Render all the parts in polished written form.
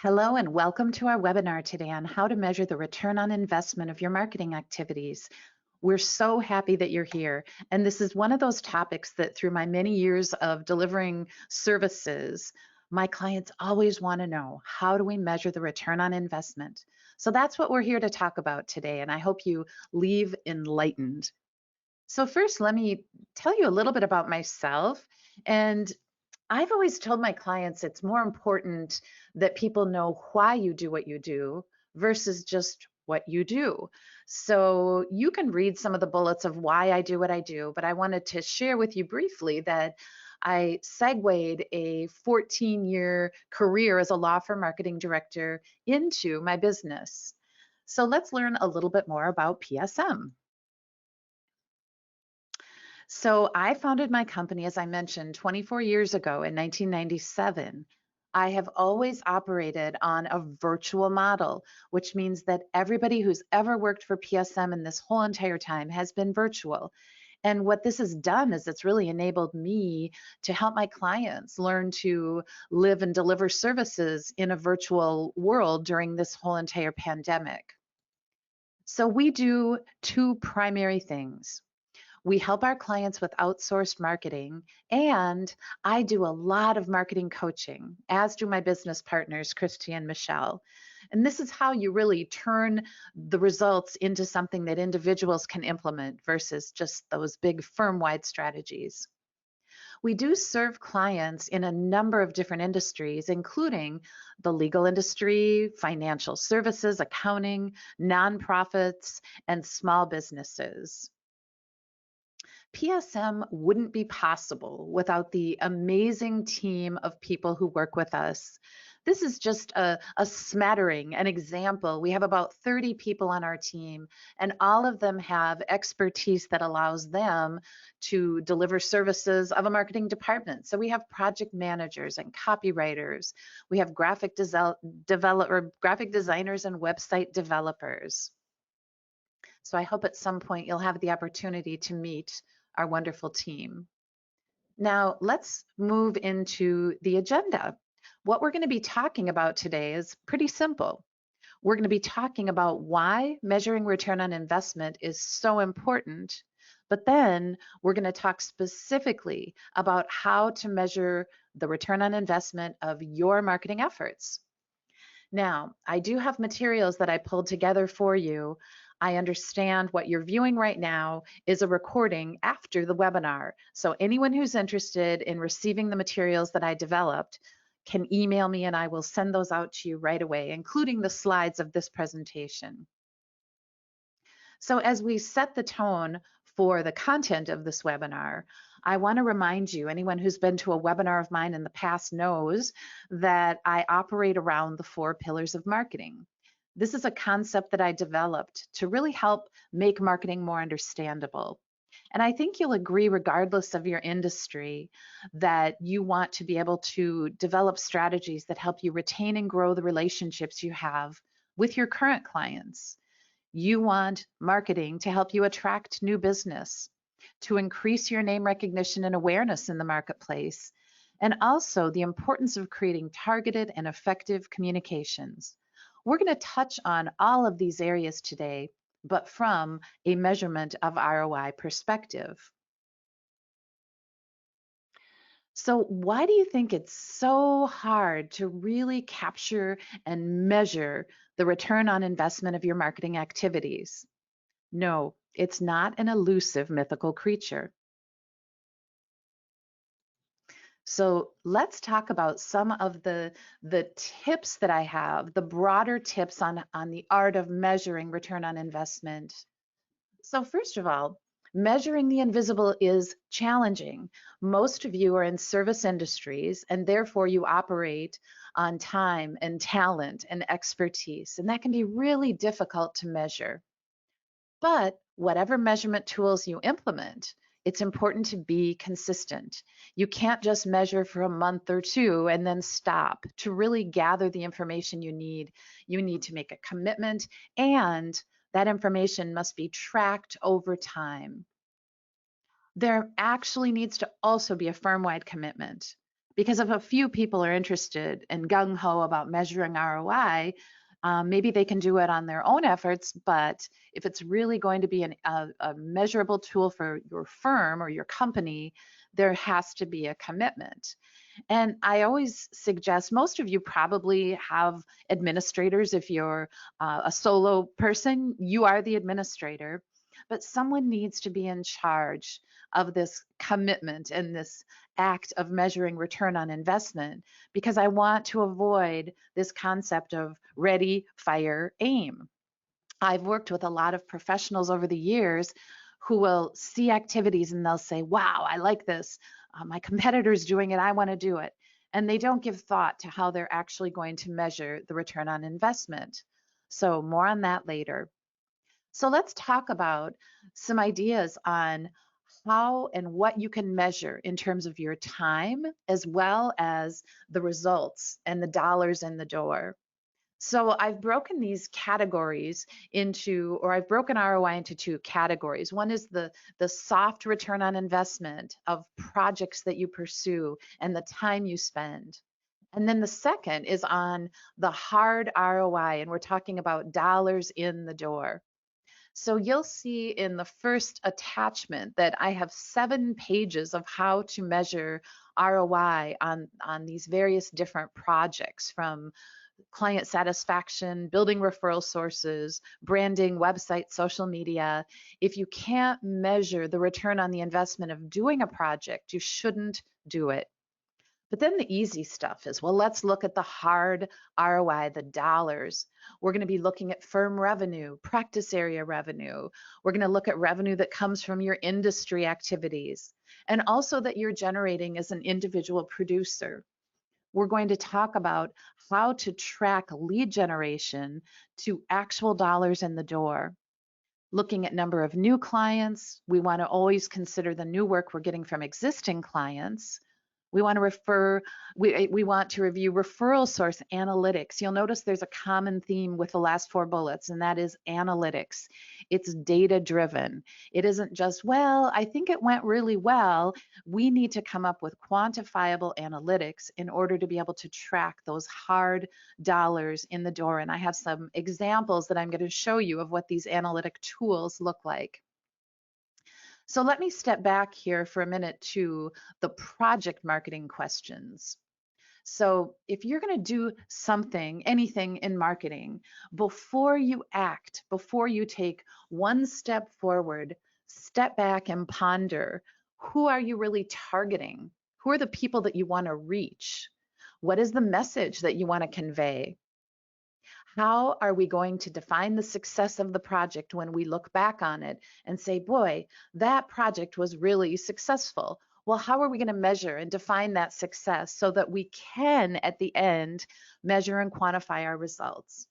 Hello and welcome to our webinar today on how to measure the return on investment of your marketing activities. We're so happy that you're here. And this is one of those topics that through my many years of delivering services, my clients always want to know, how do we measure the return on investment? So that's what we're here to talk about today. And I hope you leave enlightened. So first, let me tell you a little bit about myself. And I've always told my clients it's more important that people know why you do what you do versus just what you do. So you can read some of the bullets of why I do what I do, but I wanted to share with you briefly that I segued a 14-year career as a law firm marketing director into my business. So let's learn a little bit more about PSM. So I founded my company, as I mentioned, 24 years ago in 1997. I have always operated on a virtual model, which means that everybody who's ever worked for PSM in this whole entire time has been virtual. And what this has done is it's really enabled me to help my clients learn to live and deliver services in a virtual world during this whole entire pandemic. So we do two primary things. We help our clients with outsourced marketing, and I do a lot of marketing coaching, as do my business partners, Christy and Michelle. And this is how you really turn the results into something that individuals can implement versus just those big firm-wide strategies. We do serve clients in a number of different industries, including the legal industry, financial services, accounting, nonprofits, and small businesses. PSM wouldn't be possible without the amazing team of people who work with us. This is just a smattering, an example. We have about 30 people on our team, and all of them have expertise that allows them to deliver services of a marketing department. So we have project managers and copywriters. We have graphic designers and website developers. So I hope at some point you'll have the opportunity to meet our wonderful team. Now let's move into the agenda. What we're going to be talking about today is pretty simple. We're going to be talking about why measuring return on investment is so important, but then we're going to talk specifically about how to measure the return on investment of your marketing efforts. Now, I do have materials that I pulled together for you. I understand what you're viewing right now is a recording after the webinar. So anyone who's interested in receiving the materials that I developed can email me and I will send those out to you right away, including the slides of this presentation. So as we set the tone for the content of this webinar, I want to remind you, anyone who's been to a webinar of mine in the past knows that I operate around the 4 pillars of marketing. This is a concept that I developed to really help make marketing more understandable. And I think you'll agree, regardless of your industry, that you want to be able to develop strategies that help you retain and grow the relationships you have with your current clients. You want marketing to help you attract new business, to increase your name recognition and awareness in the marketplace, and also the importance of creating targeted and effective communications. We're going to touch on all of these areas today, but from a measurement of ROI perspective. So why do you think it's so hard to really capture and measure the return on investment of your marketing activities? No, it's not an elusive mythical creature. So let's talk about some of the tips that I have, the broader tips on the art of measuring return on investment. So first of all, measuring the invisible is challenging. Most of you are in service industries and therefore you operate on time and talent and expertise, and that can be really difficult to measure. But whatever measurement tools you implement, it's important to be consistent. You can't just measure for a month or two and then stop. To really gather the information you need to make a commitment, and that information must be tracked over time. There actually needs to also be a firm-wide commitment. Because if a few people are interested and gung-ho about measuring ROI, maybe they can do it on their own efforts, but if it's really going to be a measurable tool for your firm or your company, there has to be a commitment. And I always suggest, most of you probably have administrators. If you're a solo person, you are the administrator, but someone needs to be in charge of this commitment and this act of measuring return on investment, because I want to avoid this concept of ready, fire, aim. I've worked with a lot of professionals over the years who will see activities and they'll say, wow, I like this. My competitor's doing it. I want to do it. And they don't give thought to how they're actually going to measure the return on investment. So, more on that later. So, let's talk about some ideas on how and what you can measure in terms of your time, as well as the results and the dollars in the door. So I've broken these categories into, or I've broken ROI into two categories. One is the soft return on investment of projects that you pursue and the time you spend. And then the second is on the hard ROI, and we're talking about dollars in the door. So you'll see in the first attachment that I have 7 pages of how to measure ROI on these various different projects, from client satisfaction, building referral sources, branding, website, social media. If you can't measure the return on the investment of doing a project, you shouldn't do it. But then the easy stuff is, well, let's look at the hard ROI, the dollars. We're going to be looking at firm revenue, practice area revenue. We're going to look at revenue that comes from your industry activities, and also that you're generating as an individual producer. We're going to talk about how to track lead generation to actual dollars in the door. Looking at number of new clients, we want to always consider the new work we're getting from existing clients. We want to we want to review referral source analytics. You'll notice there's a common theme with the last 4 bullets, and that is analytics. It's data driven. It isn't just, well, I think it went really well. We need to come up with quantifiable analytics in order to be able to track those hard dollars in the door. And I have some examples that I'm going to show you of what these analytic tools look like. So let me step back here for a minute to the project marketing questions. So if you're going to do something, anything in marketing, before you act, before you take one step forward, step back and ponder, who are you really targeting? Who are the people that you want to reach? What is the message that you want to convey? How are we going to define the success of the project when we look back on it and say, boy, that project was really successful? Well, how are we going to measure and define that success so that we can, at the end, measure and quantify our results?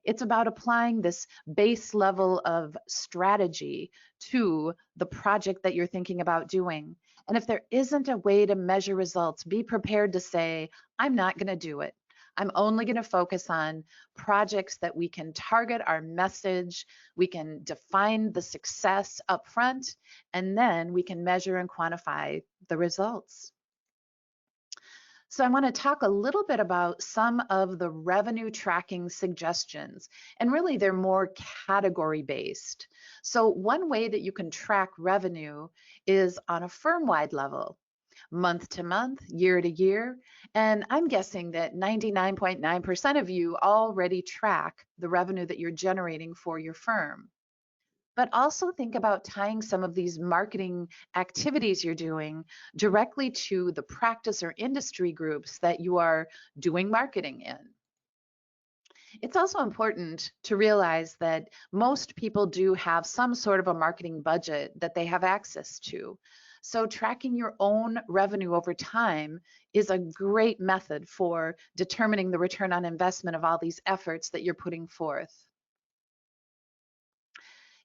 It's about applying this base level of strategy to the project that you're thinking about doing. And if there isn't a way to measure results, be prepared to say, I'm not going to do it. I'm only going to focus on projects that we can target our message, we can define the success up front, and then we can measure and quantify the results. So I want to talk a little bit about some of the revenue tracking suggestions, and really they're more category based. So one way that you can track revenue is on a firm-wide level, month to month, year to year. And I'm guessing that 99.9% of you already track the revenue that you're generating for your firm. But also think about tying some of these marketing activities you're doing directly to the practice or industry groups that you are doing marketing in. It's also important to realize that most people do have some sort of a marketing budget that they have access to. So tracking your own revenue over time is a great method for determining the return on investment of all these efforts that you're putting forth.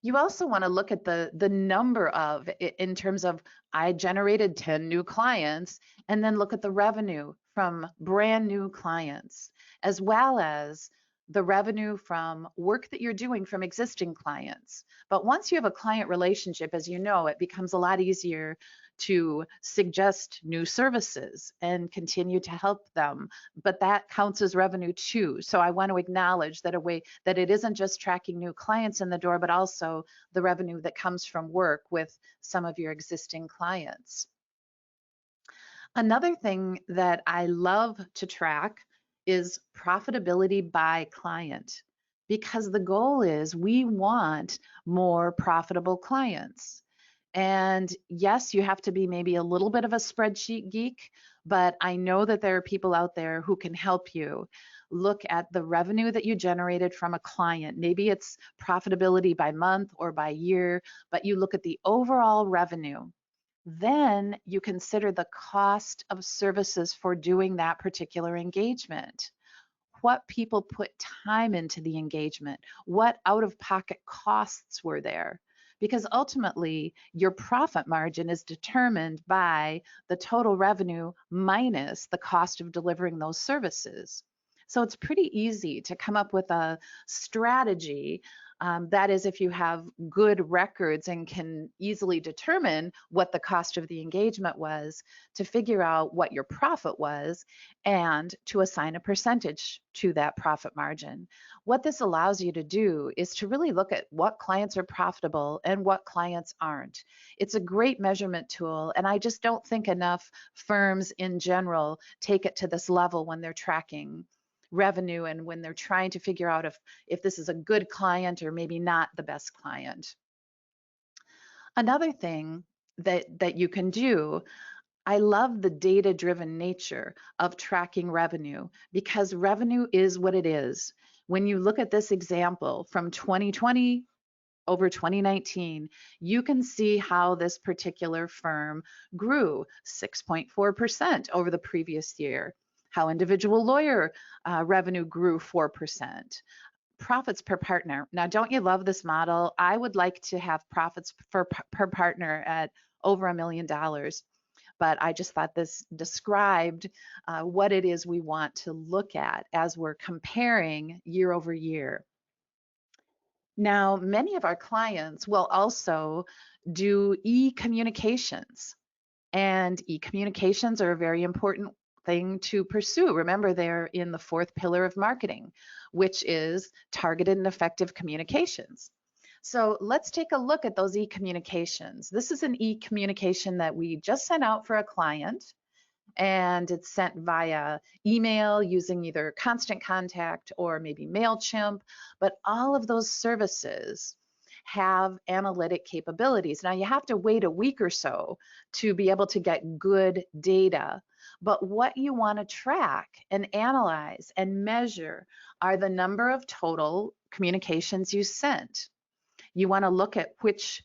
You also want to look at the number of, in terms of, I generated 10 new clients, and then look at the revenue from brand new clients, as well as the revenue from work that you're doing from existing clients. But once you have a client relationship, as you know, it becomes a lot easier to suggest new services and continue to help them. But that counts as revenue too. So I want to acknowledge that a way that it isn't just tracking new clients in the door, but also the revenue that comes from work with some of your existing clients. Another thing that I love to track is profitability by client, because the goal is we want more profitable clients. And yes, you have to be maybe a little bit of a spreadsheet geek, but I know that there are people out there who can help you look at the revenue that you generated from a client. Maybe it's profitability by month or by year, but you look at the overall revenue. Then you consider the cost of services for doing that particular engagement. What people put time into the engagement, what out-of-pocket costs were there. Because ultimately, your profit margin is determined by the total revenue minus the cost of delivering those services. So it's pretty easy to come up with a strategy. That is, if you have good records and can easily determine what the cost of the engagement was, to figure out what your profit was and to assign a percentage to that profit margin. What this allows you to do is to really look at what clients are profitable and what clients aren't. It's a great measurement tool, and I just don't think enough firms in general take it to this level when they're tracking revenue and when they're trying to figure out if this is a good client or maybe not the best client. Another thing that you can do, I love the data-driven nature of tracking revenue, because revenue is what it is. When you look at this example from 2020 over 2019, you can see how this particular firm grew 6.4% over the previous year, how individual lawyer revenue grew 4%. Profits per partner. Now, don't you love this model? I would like to have profits per partner at over $1 million. But I just thought this described what it is we want to look at as we're comparing year over year. Now, many of our clients will also do e-communications, and e-communications are a very important thing to pursue. Remember, they're in the fourth pillar of marketing, which is targeted and effective communications. So let's take a look at those e-communications. This is an e-communication that we just sent out for a client, and it's sent via email using either Constant Contact or maybe MailChimp, but all of those services have analytic capabilities. Now, you have to wait a week or so to be able to get good data, but what you want to track and analyze and measure are the number of total communications you sent. You want to look at which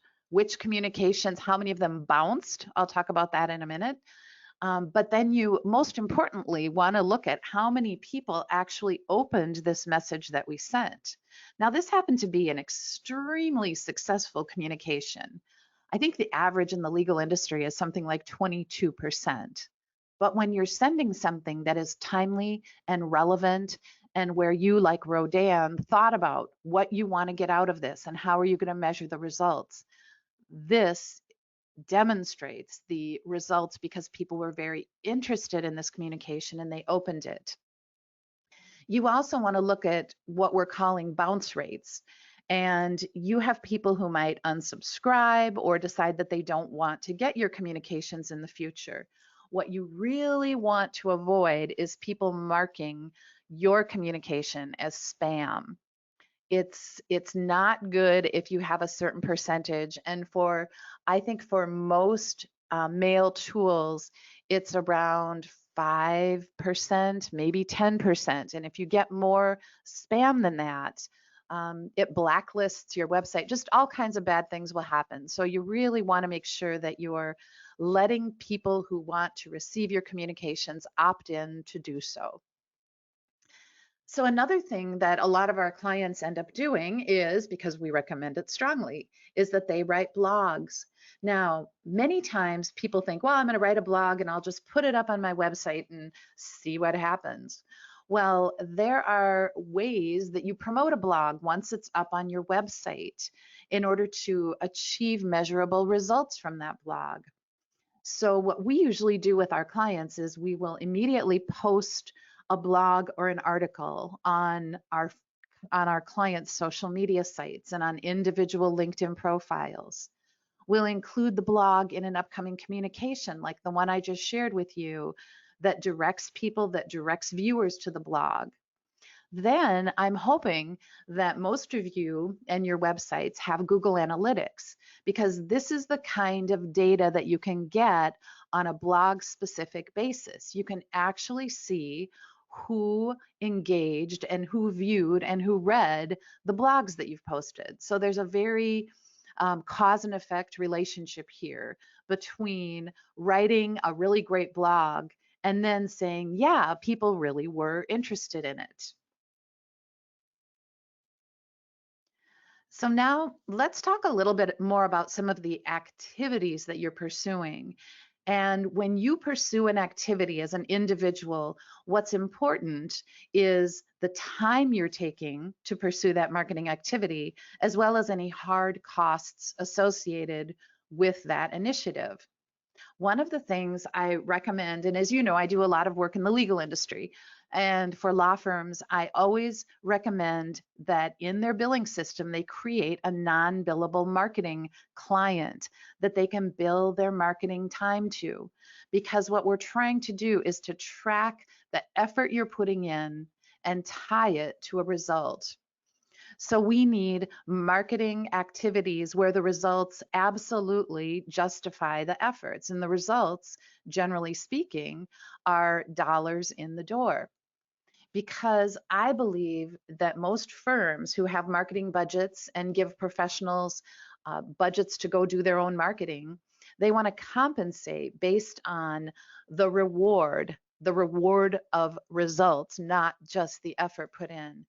communications, how many of them bounced. I'll talk about that in a minute. But then you, most importantly, want to look at how many people actually opened this message that we sent. Now, this happened to be an extremely successful communication. I think the average in the legal industry is something like 22%. But when you're sending something that is timely and relevant, and where you, like Rodan, thought about what you want to get out of this and how are you going to measure the results, this demonstrates the results because people were very interested in this communication and they opened it. You also want to look at what we're calling bounce rates. And you have people who might unsubscribe or decide that they don't want to get your communications in the future. What you really want to avoid is people marking your communication as spam. It's not good if you have a certain percentage, and I think for most mail tools, it's around 5%, maybe 10%. And if you get more spam than that, it blacklists your website. Just all kinds of bad things will happen. So you really want to make sure that you're letting people who want to receive your communications opt in to do so. So another thing that a lot of our clients end up doing is, because we recommend it strongly, is that they write blogs. Now, many times people think, well, I'm going to write a blog and I'll just put it up on my website and see what happens. Well, there are ways that you promote a blog once it's up on your website in order to achieve measurable results from that blog. So what we usually do with our clients is we will immediately post a blog or an article on our clients' social media sites and on individual LinkedIn profiles. We'll include the blog in an upcoming communication like the one I just shared with you that directs viewers to the blog. Then I'm hoping that most of you and your websites have Google Analytics, because this is the kind of data that you can get on a blog specific basis. You can actually see who engaged and who viewed and who read the blogs that you've posted. So there's a very cause and effect relationship here between writing a really great blog and then saying, yeah, people really were interested in it. So now let's talk a little bit more about some of the activities that you're pursuing. And when you pursue an activity as an individual, what's important is the time you're taking to pursue that marketing activity, as well as any hard costs associated with that initiative. One of the things I recommend, and as you know, I do a lot of work in the legal industry, and for law firms, I always recommend that in their billing system, they create a non-billable marketing client that they can bill their marketing time to. Because what we're trying to do is to track the effort you're putting in and tie it to a result. So we need marketing activities where the results absolutely justify the efforts. And the results, generally speaking, are dollars in the door. Because I believe that most firms who have marketing budgets and give professionals budgets to go do their own marketing, they want to compensate based on the reward of results, not just the effort put in.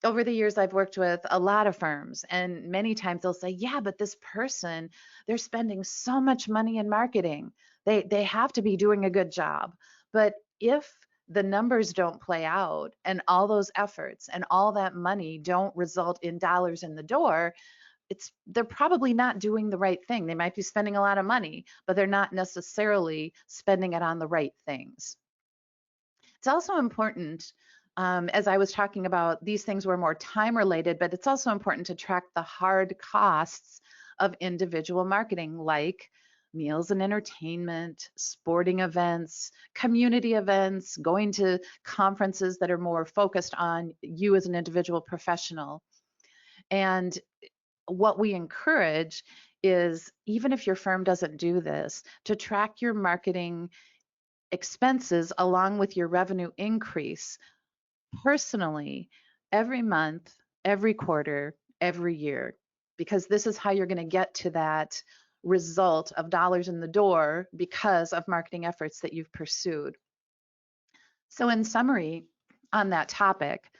Over the years, I've worked with a lot of firms, and many times they'll say, yeah, but this person, they're spending so much money in marketing. They have to be doing a good job. But if the numbers don't play out and all those efforts and all that money don't result in dollars in the door, they're probably not doing the right thing. They might be spending a lot of money, but they're not necessarily spending it on the right things. It's also important, as I was talking about, these things were more time related, but it's also important to track the hard costs of individual marketing, like meals and entertainment, sporting events, community events, going to conferences that are more focused on you as an individual professional. And what we encourage is, even if your firm doesn't do this, to track your marketing expenses along with your revenue increase personally every month, every quarter, every year, because this is how you're going to get to that result of dollars in the door because of marketing efforts that you've pursued. So in summary on that topic,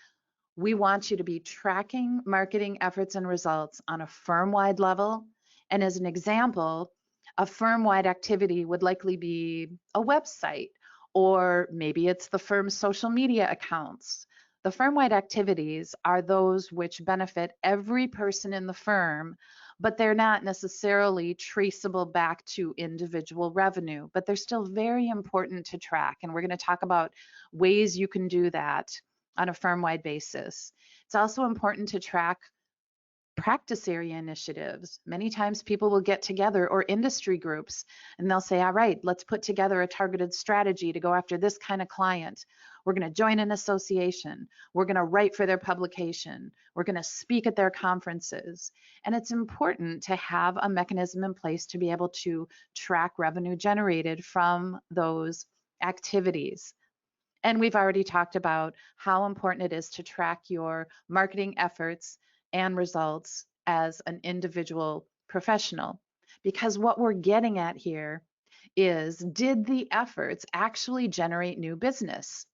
we want you to be tracking marketing efforts and results on a firm-wide level. And as an example, a firm-wide activity would likely be a website, or maybe it's the firm's social media accounts. The firm-wide activities are those which benefit every person in the firm, but they're not necessarily traceable back to individual revenue, but they're still very important to track. And we're going to talk about ways you can do that on a firm-wide basis. It's also important to track practice area initiatives. Many times people will get together, or industry groups, and they'll say, all right, let's put together a targeted strategy to go after this kind of client. We're going to join an association. We're going to write for their publication. We're going to speak at their conferences. And it's important to have a mechanism in place to be able to track revenue generated from those activities. And we've already talked about how important it is to track your marketing efforts and results as an individual professional. Because what we're getting at here is, did the efforts actually generate new business?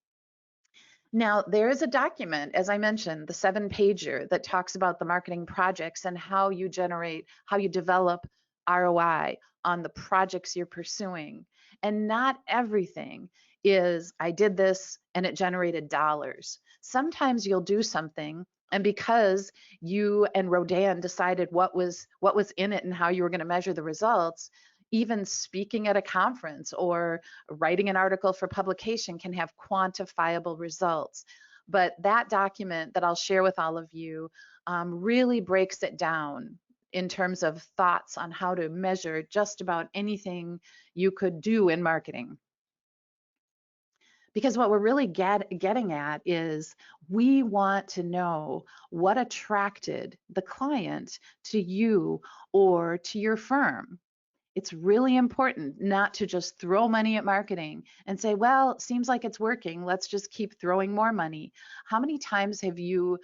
Now, there is a document, as I mentioned, the 7-pager that talks about the marketing projects and how you develop ROI on the projects you're pursuing. And not everything is I did this and it generated dollars. Sometimes you'll do something, and because you and Rodan decided what was in it and how you were going to measure the results, even speaking at a conference or writing an article for publication can have quantifiable results. But that document that I'll share with all of you really breaks it down in terms of thoughts on how to measure just about anything you could do in marketing. Because what we're really getting at is we want to know what attracted the client to you or to your firm. It's really important not to just throw money at marketing and say, well, it seems like it's working. Let's just keep throwing more money. How many times have you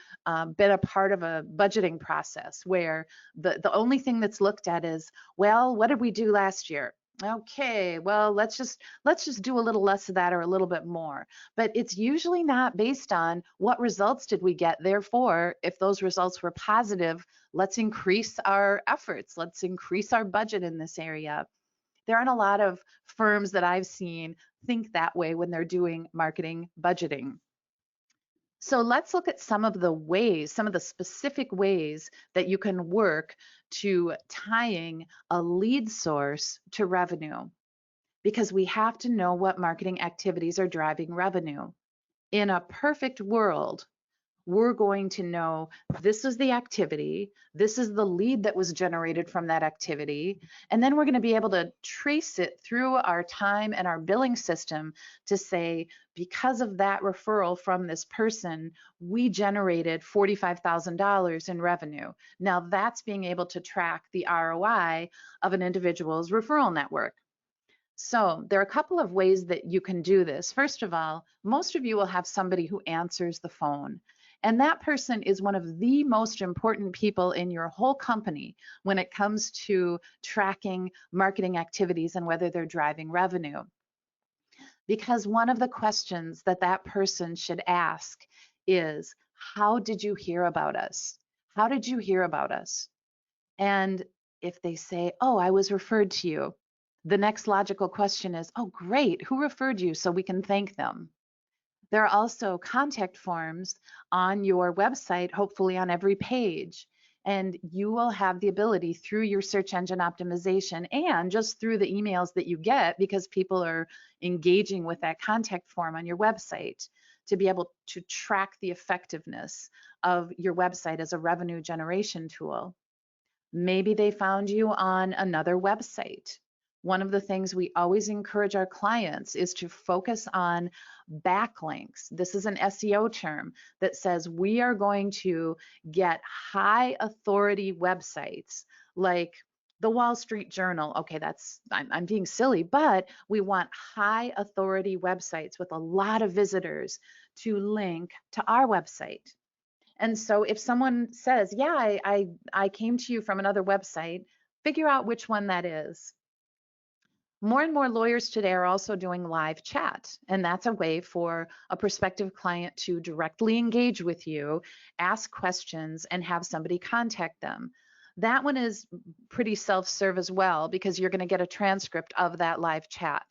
been a part of a budgeting process where the only thing that's looked at is, well, what did we do last year? Okay, well, let's just do a little less of that or a little bit more. But it's usually not based on what results did we get. Therefore, if those results were positive, let's increase our efforts. Let's increase our budget in this area. There aren't a lot of firms that I've seen think that way when they're doing marketing budgeting. So let's look at some of the ways, some of the specific ways that you can work to tying a lead source to revenue, because we have to know what marketing activities are driving revenue. In a perfect world, we're going to know this is the activity, this is the lead that was generated from that activity, and then we're going to be able to trace it through our time and our billing system to say, because of that referral from this person, we generated $45,000 in revenue. Now that's being able to track the ROI of an individual's referral network. So there are a couple of ways that you can do this. First of all, most of you will have somebody who answers the phone. And that person is one of the most important people in your whole company when it comes to tracking marketing activities and whether they're driving revenue. Because one of the questions that that person should ask is, how did you hear about us? How did you hear about us? And if they say, oh, I was referred to you, the next logical question is, oh, great, who referred you so we can thank them? There are also contact forms on your website, hopefully on every page. And you will have the ability through your search engine optimization and just through the emails that you get, because people are engaging with that contact form on your website, to be able to track the effectiveness of your website as a revenue generation tool. Maybe they found you on another website. One of the things we always encourage our clients is to focus on backlinks. This is an SEO term that says we are going to get high authority websites like the Wall Street Journal. Okay, I'm being silly, but we want high authority websites with a lot of visitors to link to our website. And so if someone says, yeah, I came to you from another website, figure out which one that is. More and more lawyers today are also doing live chat, and that's a way for a prospective client to directly engage with you, ask questions, and have somebody contact them. That one is pretty self-serve as well, because you're going to get a transcript of that live chat.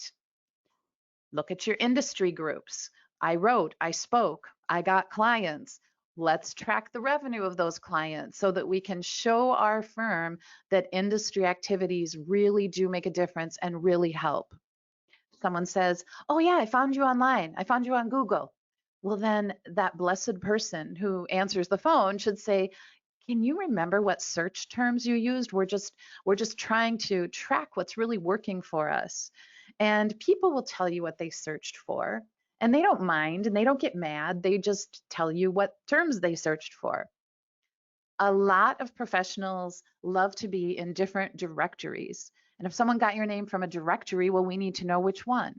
Look at your industry groups. I wrote, I spoke, I got clients. Let's track the revenue of those clients so that we can show our firm that industry activities really do make a difference and really help. Someone says, oh yeah, I found you online. I found you on Google. Well, then that blessed person who answers the phone should say, can you remember what search terms you used? We're just trying to track what's really working for us. And people will tell you what they searched for, and they don't mind and they don't get mad. They just tell you what terms they searched for. A lot of professionals love to be in different directories. And if someone got your name from a directory, well, we need to know which one.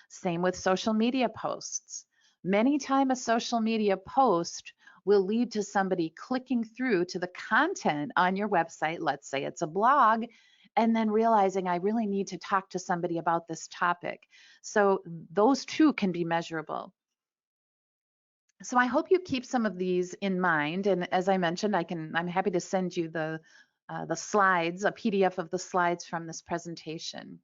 Same with social media posts. Many times a social media post will lead to somebody clicking through to the content on your website. Let's say it's a blog, and then realizing I really need to talk to somebody about this topic. So those two can be measurable. So I hope you keep some of these in mind. And as I mentioned, I'm happy to send you the slides, a PDF of the slides from this presentation.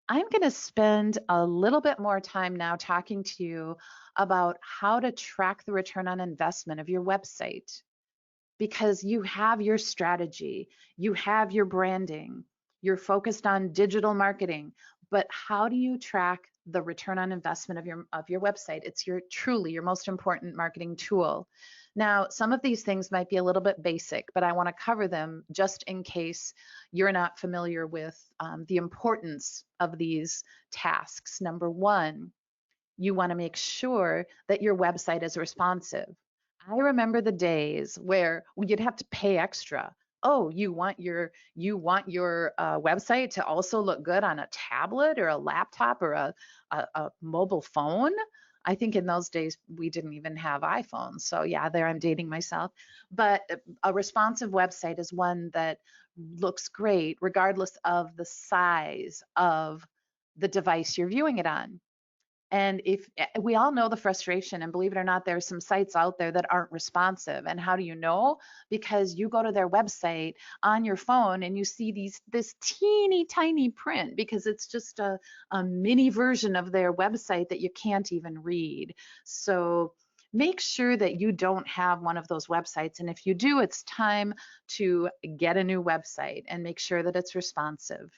I'm going to spend a little bit more time now talking to you about how to track the return on investment of your website, because you have your strategy, you have your branding, you're focused on digital marketing, but how do you track the return on investment of your website? It's your truly your most important marketing tool. Now, some of these things might be a little bit basic, but I want to cover them just in case you're not familiar with the importance of these tasks. Number one, you want to make sure that your website is responsive. I remember the days where you'd have to pay extra. Oh, you want your website to also look good on a tablet or a laptop or a mobile phone. I think in those days we didn't even have iPhones. So yeah, there I'm dating myself. But a responsive website is one that looks great regardless of the size of the device you're viewing it on. And if we all know the frustration, and believe it or not, there's some sites out there that aren't responsive. And how do you know? Because you go to their website on your phone and you see this teeny tiny print because it's just a mini version of their website that you can't even read. So make sure that you don't have one of those websites. And if you do, it's time to get a new website and make sure that it's responsive.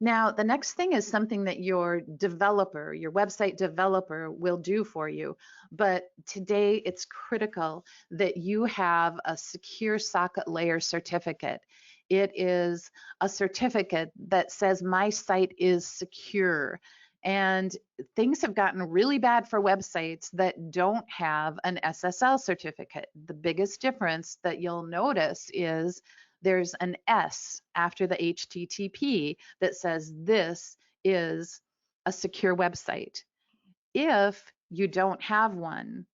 Now, the next thing is something that your developer, your website developer will do for you. But today it's critical that you have a secure socket layer certificate. It is a certificate that says my site is secure. And things have gotten really bad for websites that don't have an SSL certificate. The biggest difference that you'll notice is there's an S after the HTTP that says this is a secure website. If you don't have one,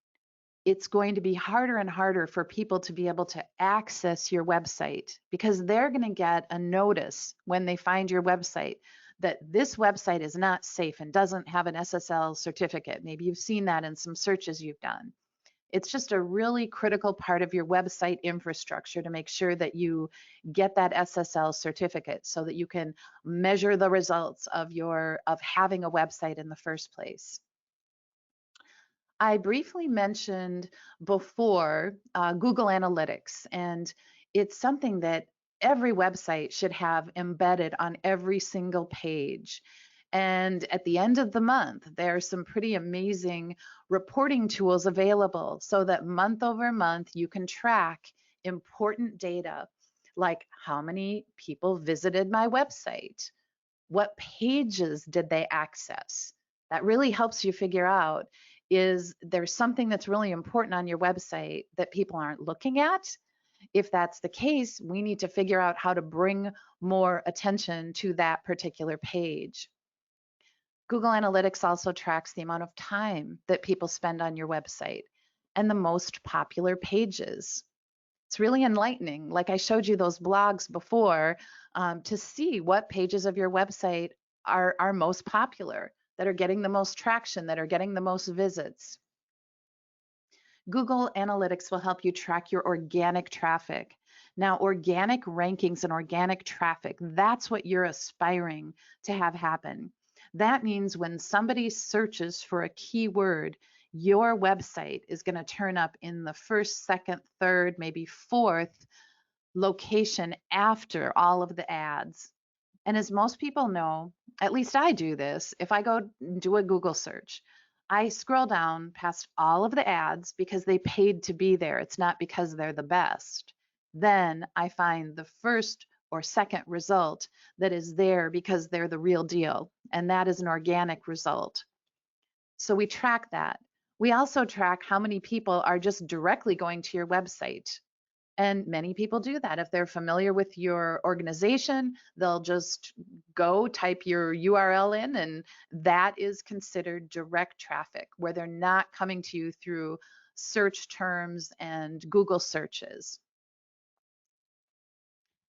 it's going to be harder and harder for people to be able to access your website because they're going to get a notice when they find your website that this website is not safe and doesn't have an SSL certificate. Maybe you've seen that in some searches you've done. It's just a really critical part of your website infrastructure to make sure that you get that SSL certificate so that you can measure the results of having a website in the first place. I briefly mentioned before Google Analytics, and it's something that every website should have embedded on every single page. And at the end of the month, there are some pretty amazing reporting tools available so that month over month you can track important data like how many people visited my website, what pages did they access. That really helps you figure out, is there something that's really important on your website that people aren't looking at? If that's the case, we need to figure out how to bring more attention to that particular page. Google Analytics also tracks the amount of time that people spend on your website and the most popular pages. It's really enlightening. Like I showed you those blogs before, to see what pages of your website are most popular, that are getting the most traction, that are getting the most visits. Google Analytics will help you track your organic traffic. Now, organic rankings and organic traffic, that's what you're aspiring to have happen. That means when somebody searches for a keyword, your website is going to turn up in the first, second, third, maybe fourth location after all of the ads. And as most people know, at least I do this, if I go do a Google search, I scroll down past all of the ads because they paid to be there. It's not because they're the best. Then I find the first or second result that is there because they're the real deal, and that is an organic result. So we track that. We also track how many people are just directly going to your website. And many people do that. If they're familiar with your organization, they'll just go type your URL in, and that is considered direct traffic, where they're not coming to you through search terms and Google searches.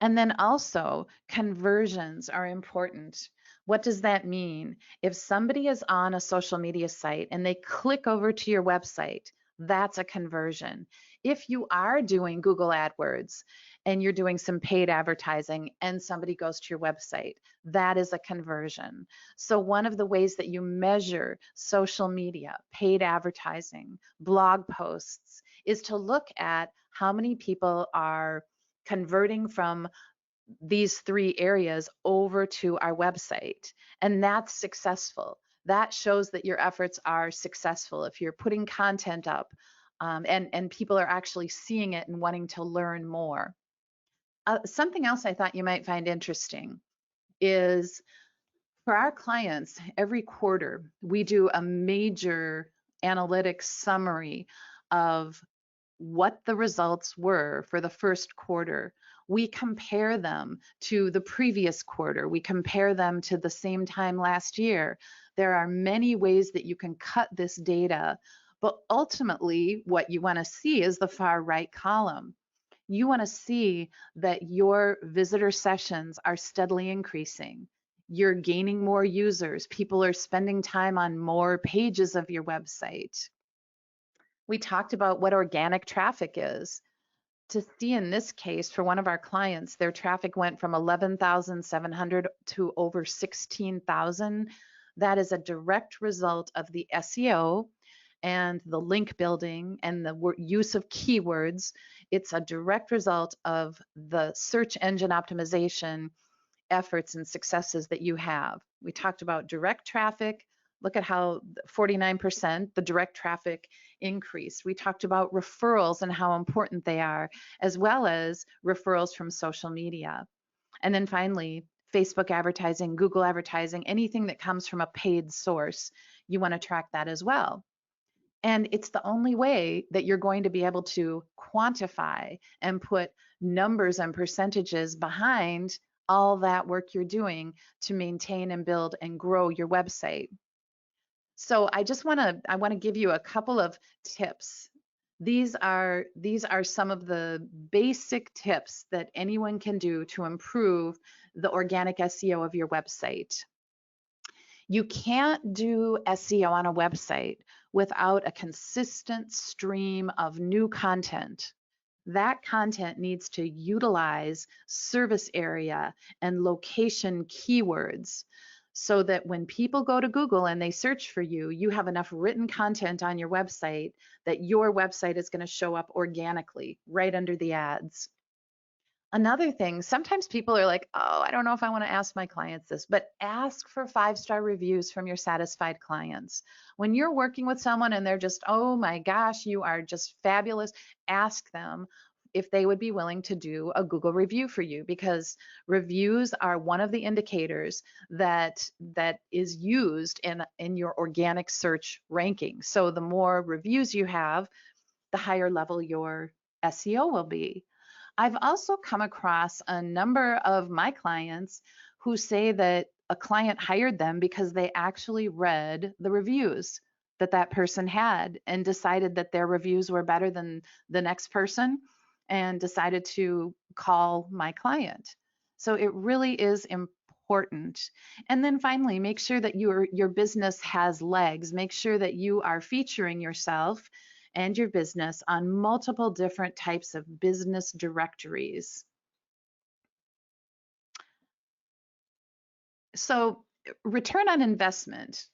And then also, conversions are important. What does that mean? If somebody is on a social media site and they click over to your website, that's a conversion. If you are doing Google AdWords and you're doing some paid advertising and somebody goes to your website, that is a conversion. So one of the ways that you measure social media, paid advertising, blog posts is to look at how many people are converting from these three areas over to our website. And that's successful. That shows that your efforts are successful. If you're putting content up and people are actually seeing it and wanting to learn more. Something else I thought you might find interesting is for our clients, every quarter, we do a major analytics summary of what the results were for the first quarter. We compare them to the previous quarter. We compare them to the same time last year. There are many ways that you can cut this data, but ultimately what you want to see is the far right column. You want to see that your visitor sessions are steadily increasing. You're gaining more users. People are spending time on more pages of your website. We talked about what organic traffic is. To see in this case, for one of our clients, their traffic went from 11,700 to over 16,000. That is a direct result of the SEO and the link building and the use of keywords. It's a direct result of the search engine optimization efforts and successes that you have. We talked about direct traffic. Look at how 49% the direct traffic increased. We talked about referrals and how important they are, as well as referrals from social media. And then finally, Facebook advertising, Google advertising, anything that comes from a paid source, you want to track that as well. And it's the only way that you're going to be able to quantify and put numbers and percentages behind all that work you're doing to maintain and build and grow your website. So I want to give you a couple of tips. These are some of the basic tips that anyone can do to improve the organic SEO of your website. You can't do SEO on a website without a consistent stream of new content. That content needs to utilize service area and location keywords so that when people go to Google and they search for you, you have enough written content on your website that your website is going to show up organically right under the ads. Another thing, sometimes people are like, oh, I don't know if I want to ask my clients this, but ask for 5-star reviews from your satisfied clients. When you're working with someone and they're just, oh my gosh, you are just fabulous, ask them if they would be willing to do a Google review for you, because reviews are one of the indicators that is used in your organic search ranking. So the more reviews you have, the higher level your SEO will be. I've also come across a number of my clients who say that a client hired them because they actually read the reviews that person had and decided that their reviews were better than the next person and decided to call my client. So it really is important. And then finally, make sure that your business has legs. Make sure that you are featuring yourself and your business on multiple different types of business directories. So return on investment,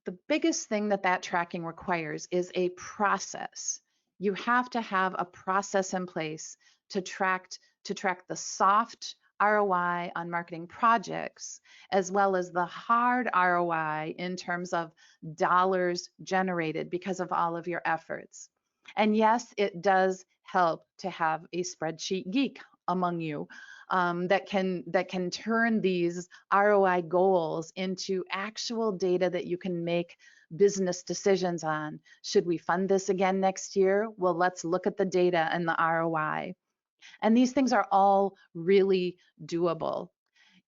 the biggest thing that tracking requires is a process. You have to have a process in place to track the soft ROI on marketing projects, as well as the hard ROI in terms of dollars generated because of all of your efforts. And yes, it does help to have a spreadsheet geek among you that can turn these ROI goals into actual data that you can make business decisions on. Should we fund this again next year? Well, let's look at the data and the ROI. And these things are all really doable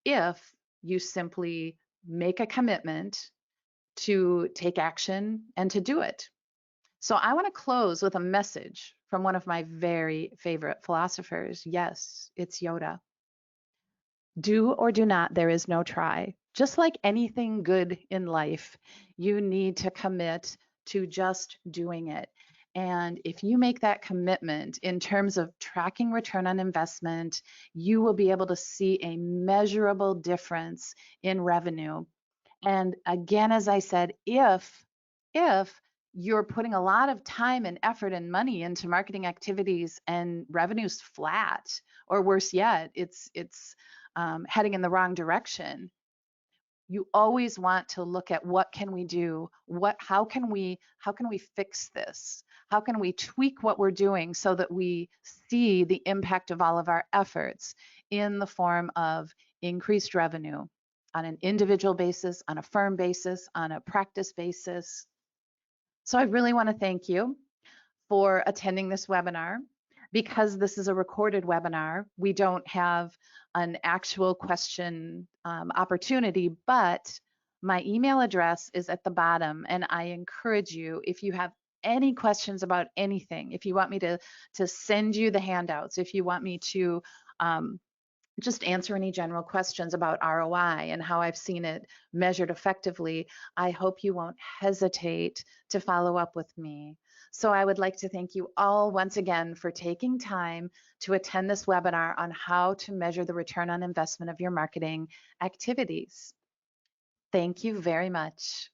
if you simply make a commitment to take action and to do it. So I want to close with a message from one of my very favorite philosophers. Yes, it's Yoda. Do or do not, there is no try. Just like anything good in life, you need to commit to just doing it. And if you make that commitment in terms of tracking return on investment, you will be able to see a measurable difference in revenue. And again, as I said, if you're putting a lot of time and effort and money into marketing activities and revenue's flat, or worse yet, it's heading in the wrong direction, you always want to look at what can we do, how can we fix this, how can we tweak what we're doing so that we see the impact of all of our efforts in the form of increased revenue on an individual basis, on a firm basis, on a practice basis. So I really want to thank you for attending this webinar. Because this is a recorded webinar, we don't have an actual question opportunity, but my email address is at the bottom, and I encourage you, if you have any questions about anything, if you want me to send you the handouts, if you want me to just answer any general questions about ROI and how I've seen it measured effectively, I hope you won't hesitate to follow up with me. So I would like to thank you all once again for taking time to attend this webinar on how to measure the return on investment of your marketing activities. Thank you very much.